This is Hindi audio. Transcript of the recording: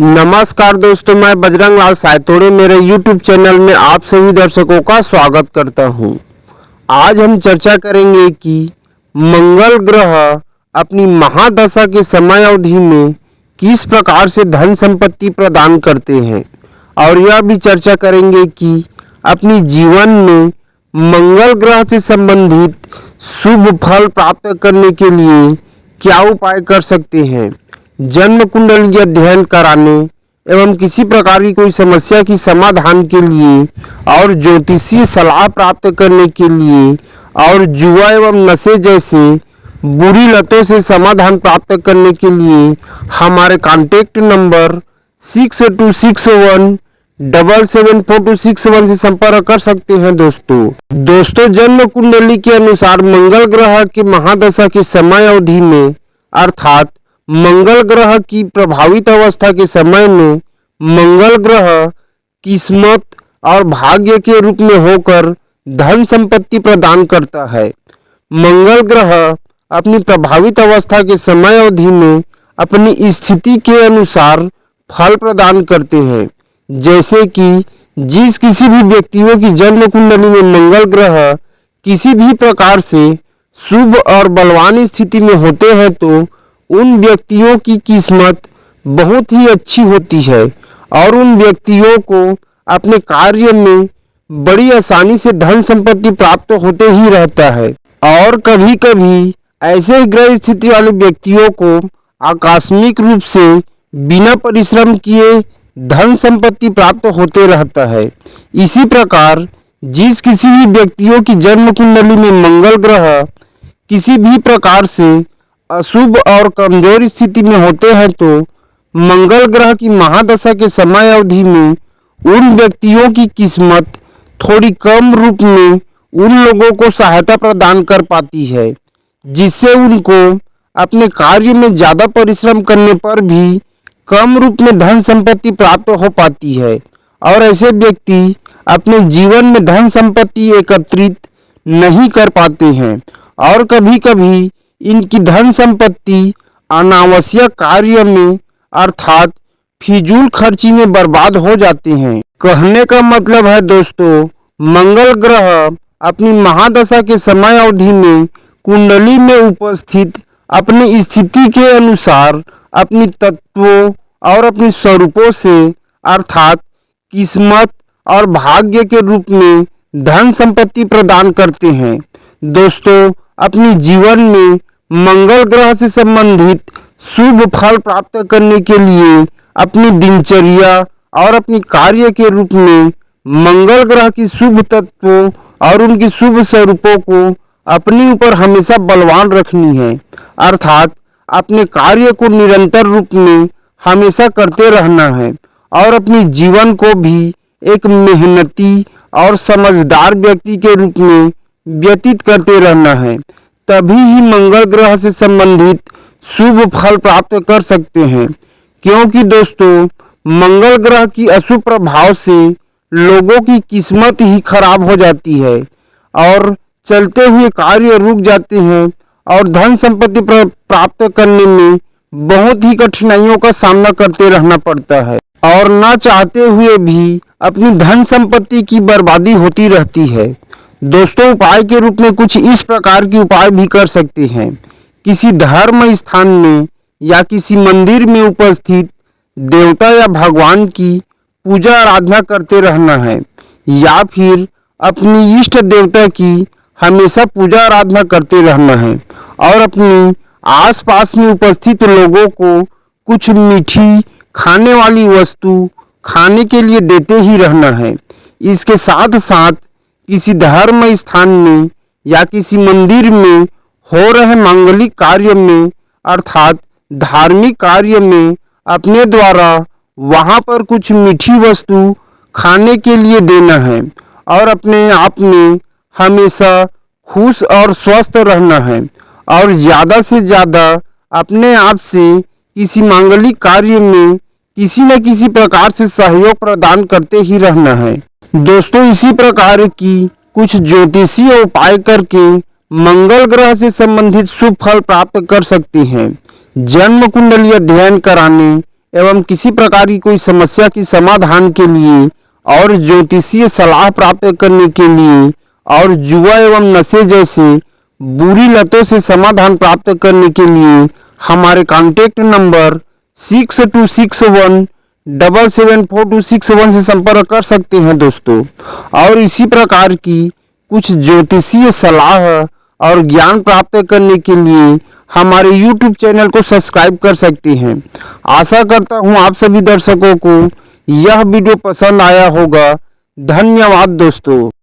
नमस्कार दोस्तों, मैं बजरंग लाल सायतोड़े मेरे YouTube चैनल में आप सभी दर्शकों का स्वागत करता हूं। आज हम चर्चा करेंगे कि मंगल ग्रह अपनी महादशा के समय अवधि में किस प्रकार से धन संपत्ति प्रदान करते हैं और यह भी चर्चा करेंगे कि अपनी जीवन में मंगल ग्रह से संबंधित शुभ फल प्राप्त करने के लिए क्या उपाय कर सकते हैं। जन्म कुंडली अध्ययन कराने एवं किसी प्रकार की कोई समस्या की समाधान के लिए और ज्योतिषीय सलाह प्राप्त करने के लिए और जुआ एवं नशे जैसे बुरी लतों से समाधान प्राप्त करने के लिए हमारे कॉन्टैक्ट नंबर 6261774261 से संपर्क कर सकते हैं। दोस्तों जन्म कुंडली के अनुसार मंगल ग्रह के महादशा के समय अवधि में अर्थात मंगल ग्रह की प्रभावित अवस्था के समय में मंगल ग्रह किस्मत और भाग्य के रूप में होकर धन संपत्ति प्रदान करता है। मंगल ग्रह अपनी प्रभावित अवस्था के समय अवधि में अपनी स्थिति के अनुसार फल प्रदान करते हैं। जैसे कि जिस किसी भी व्यक्तियों की जन्म कुंडली में मंगल ग्रह किसी भी प्रकार से शुभ और बलवान स्थिति में होते हैं तो उन व्यक्तियों की किस्मत बहुत ही अच्छी होती है और उन व्यक्तियों को अपने कार्य में बड़ी आसानी से धन संपत्ति प्राप्त होते ही रहता है। और कभी कभी ऐसे ग्रह स्थिति वाले व्यक्तियों को आकस्मिक रूप से बिना परिश्रम किए धन संपत्ति प्राप्त होते रहता है। इसी प्रकार जिस किसी भी व्यक्तियों की जन्म कुंडली में मंगल ग्रह किसी भी प्रकार से अशुभ और कमजोर स्थिति में होते हैं तो मंगल ग्रह की महादशा के समय अवधि में उन व्यक्तियों की किस्मत थोड़ी कम रूप में उन लोगों को सहायता प्रदान कर पाती है, जिससे उनको अपने कार्य में ज़्यादा परिश्रम करने पर भी कम रूप में धन संपत्ति प्राप्त हो पाती है और ऐसे व्यक्ति अपने जीवन में धन संपत्ति एकत्रित नहीं कर पाते हैं और कभी कभी इनकी धन संपत्ति अनावश्यक कार्य में अर्थात फिजूल खर्ची में बर्बाद हो जाते हैं। कहने का मतलब है दोस्तों, मंगल ग्रह अपनी महादशा के समय अवधि में कुंडली में उपस्थित अपनी स्थिति के अनुसार अपनी तत्वों और अपने स्वरूपों से अर्थात किस्मत और भाग्य के रूप में धन संपत्ति प्रदान करते हैं। दोस्तों अपनी जीवन में मंगल ग्रह से संबंधित शुभ फल प्राप्त करने के लिए अपनी दिनचर्या और अपनी कार्य के रूप में मंगल ग्रह की शुभ तत्वों और उनकी शुभ स्वरूपों को अपने ऊपर हमेशा बलवान रखनी है, अर्थात अपने कार्य को निरंतर रूप में हमेशा करते रहना है और अपने जीवन को भी एक मेहनती और समझदार व्यक्ति के रूप में व्यतीत करते रहना है। तभी ही मंगल ग्रह से संबंधित शुभ फल प्राप्त कर सकते हैं, क्योंकि दोस्तों मंगल ग्रह की अशुभ प्रभाव से लोगों की किस्मत ही खराब हो जाती है और चलते हुए कार्य रुक जाते हैं और धन संपत्ति प्राप्त करने में बहुत ही कठिनाइयों का सामना करते रहना पड़ता है और ना चाहते हुए भी अपनी धन संपत्ति की बर्बादी होती रहती है। दोस्तों उपाय के रूप में कुछ इस प्रकार की उपाय भी कर सकते हैं। किसी धर्म स्थान में या किसी मंदिर में उपस्थित देवता या भगवान की पूजा आराधना करते रहना है या फिर अपनी इष्ट देवता की हमेशा पूजा आराधना करते रहना है और अपनी आसपास में उपस्थित लोगों को कुछ मीठी खाने वाली वस्तु खाने के लिए देते ही रहना है। इसके साथ साथ किसी धर्म स्थान में या किसी मंदिर में हो रहे मांगलिक कार्य में अर्थात धार्मिक कार्य में अपने द्वारा वहां पर कुछ मीठी वस्तु खाने के लिए देना है और अपने आप में हमेशा खुश और स्वस्थ रहना है और ज़्यादा से ज़्यादा अपने आप से किसी मांगलिक कार्य में किसी न किसी प्रकार से सहयोग प्रदान करते ही रहना है। दोस्तों इसी प्रकार की कुछ ज्योतिषीय उपाय करके मंगल ग्रह से संबंधित शुभ फल प्राप्त कर सकते हैं। जन्म कुंडली अध्ययन कराने एवं किसी प्रकार की कोई समस्या की समाधान के लिए और ज्योतिषीय सलाह प्राप्त करने के लिए और जुआ एवं नशे जैसे बुरी लतों से समाधान प्राप्त करने के लिए हमारे कॉन्टैक्ट नंबर 6261774261 से संपर्क कर सकते हैं दोस्तों। और इसी प्रकार की कुछ ज्योतिषीय सलाह और ज्ञान प्राप्त करने के लिए हमारे YouTube चैनल को सब्सक्राइब कर सकते हैं। आशा करता हूँ आप सभी दर्शकों को यह वीडियो पसंद आया होगा। धन्यवाद दोस्तों।